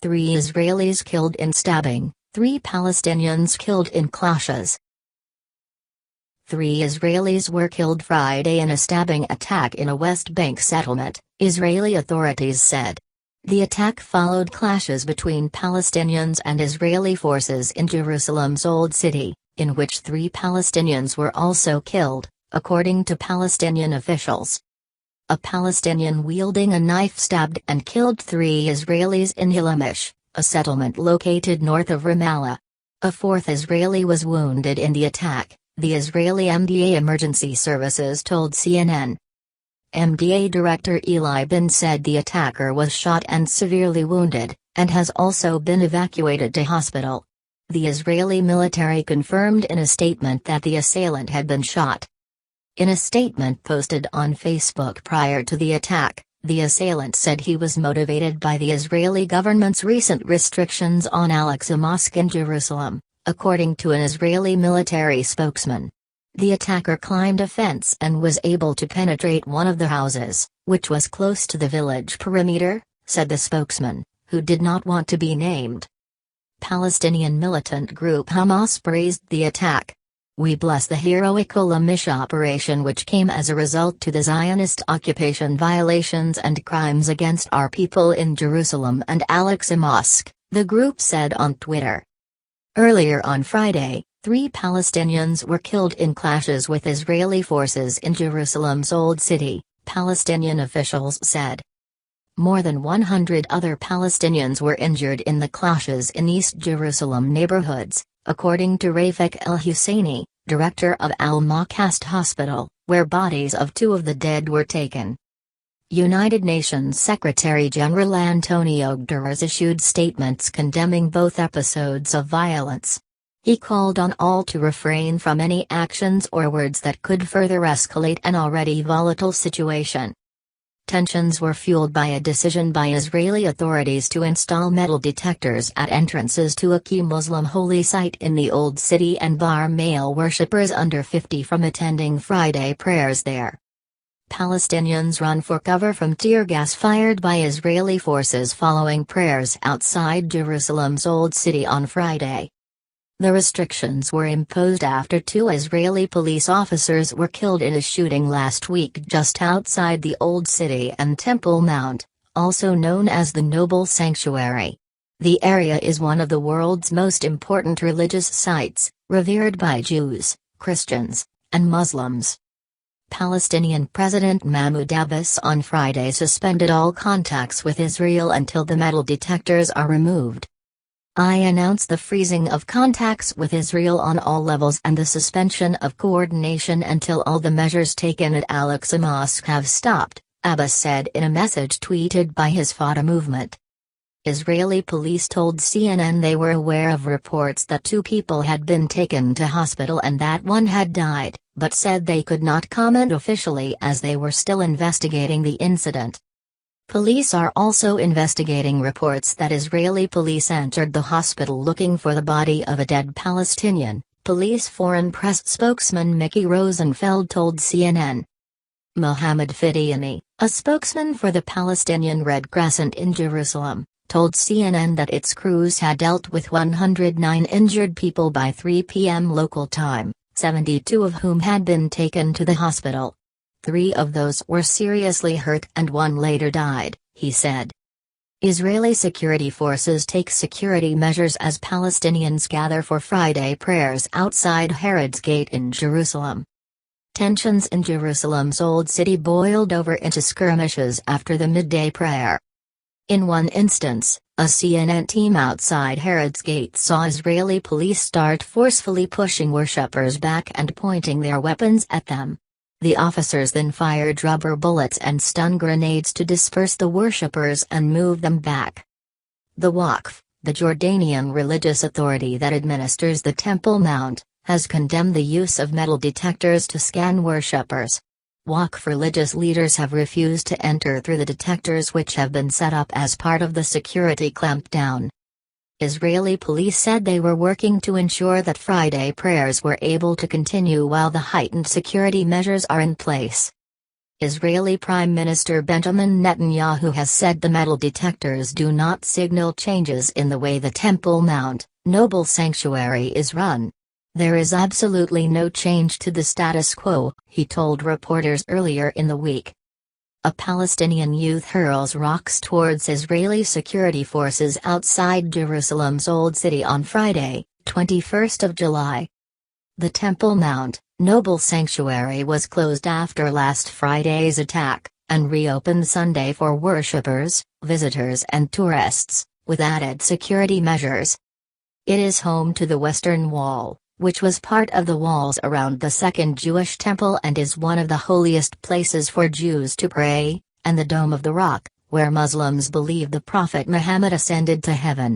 3 Israelis killed in stabbing, 3 Palestinians killed in clashes. 3 Israelis were killed Friday in a stabbing attack in a West Bank settlement, Israeli authorities said. The attack followed clashes between Palestinians and Israeli forces in Jerusalem's Old City, in which 3 Palestinians were also killed, according to Palestinian officials. A Palestinian wielding a knife stabbed and killed 3 Israelis in Hilamish, a settlement located north of Ramallah. A 4th Israeli was wounded in the attack, the Israeli MDA Emergency Services told CNN. MDA Director Eli Bin said the attacker was shot and severely wounded, and has also been evacuated to hospital. The Israeli military confirmed in a statement that the assailant had been shot. In a statement posted on Facebook prior to the attack, the assailant said he was motivated by the Israeli government's recent restrictions on Al-Aqsa Mosque in Jerusalem, according to an Israeli military spokesman. The attacker climbed a fence and was able to penetrate one of the houses, which was close to the village perimeter, said the spokesman, who did not want to be named. Palestinian militant group Hamas praised the attack. "We bless the heroic Hilamish operation, which came as a result to the Zionist occupation violations and crimes against our people in Jerusalem and Al-Aqsa Mosque," the group said on Twitter. Earlier on Friday, 3 Palestinians were killed in clashes with Israeli forces in Jerusalem's Old City, Palestinian officials said. More than 100 other Palestinians were injured in the clashes in East Jerusalem neighborhoods, according to Rafik El-Husseini, director of Al-Maqast Hospital, where bodies of 2 of the dead were taken. United Nations Secretary-General Antonio Guterres issued statements condemning both episodes of violence. He called on all to refrain from any actions or words that could further escalate an already volatile situation. Tensions were fueled by a decision by Israeli authorities to install metal detectors at entrances to a key Muslim holy site in the Old City and bar male worshippers under 50 from attending Friday prayers there. Palestinians run for cover from tear gas fired by Israeli forces following prayers outside Jerusalem's Old City on Friday. The restrictions were imposed after 2 Israeli police officers were killed in a shooting last week just outside the Old City and Temple Mount, also known as the Noble Sanctuary. The area is one of the world's most important religious sites, revered by Jews, Christians, and Muslims. Palestinian President Mahmoud Abbas on Friday suspended all contacts with Israel until the metal detectors are removed. "I announce the freezing of contacts with Israel on all levels and the suspension of coordination until all the measures taken at Al-Aqsa Mosque have stopped," Abbas said in a message tweeted by his Fatah movement. Israeli police told CNN they were aware of reports that 2 people had been taken to hospital and that 1 had died, but said they could not comment officially as they were still investigating the incident. Police are also investigating reports that Israeli police entered the hospital looking for the body of a dead Palestinian, police foreign press spokesman Mickey Rosenfeld told CNN. Mohammed Fidiani, a spokesman for the Palestinian Red Crescent in Jerusalem, told CNN that its crews had dealt with 109 injured people by 3 p.m. local time, 72 of whom had been taken to the hospital. 3 of those were seriously hurt and 1 later died, he said. Israeli security forces take security measures as Palestinians gather for Friday prayers outside Herod's Gate in Jerusalem. Tensions in Jerusalem's Old City boiled over into skirmishes after the midday prayer. In one instance, a CNN team outside Herod's Gate saw Israeli police start forcefully pushing worshippers back and pointing their weapons at them. The officers then fired rubber bullets and stun grenades to disperse the worshippers and move them back. The Waqf, the Jordanian religious authority that administers the Temple Mount, has condemned the use of metal detectors to scan worshippers. Waqf religious leaders have refused to enter through the detectors which have been set up as part of the security clampdown. Israeli police said they were working to ensure that Friday prayers were able to continue while the heightened security measures are in place. Israeli Prime Minister Benjamin Netanyahu has said the metal detectors do not signal changes in the way the Temple Mount, Noble Sanctuary is run. There is absolutely no change to the status quo, he told reporters earlier in the week. A Palestinian youth hurls rocks towards Israeli security forces outside Jerusalem's Old City on Friday, 21st of July. The Temple Mount, Noble Sanctuary was closed after last Friday's attack, and reopened Sunday for worshippers, visitors and tourists, with added security measures. It is home to the Western Wall, which was part of the walls around the Second Jewish Temple and is one of the holiest places for Jews to pray, and the Dome of the Rock, where Muslims believe the Prophet Muhammad ascended to heaven.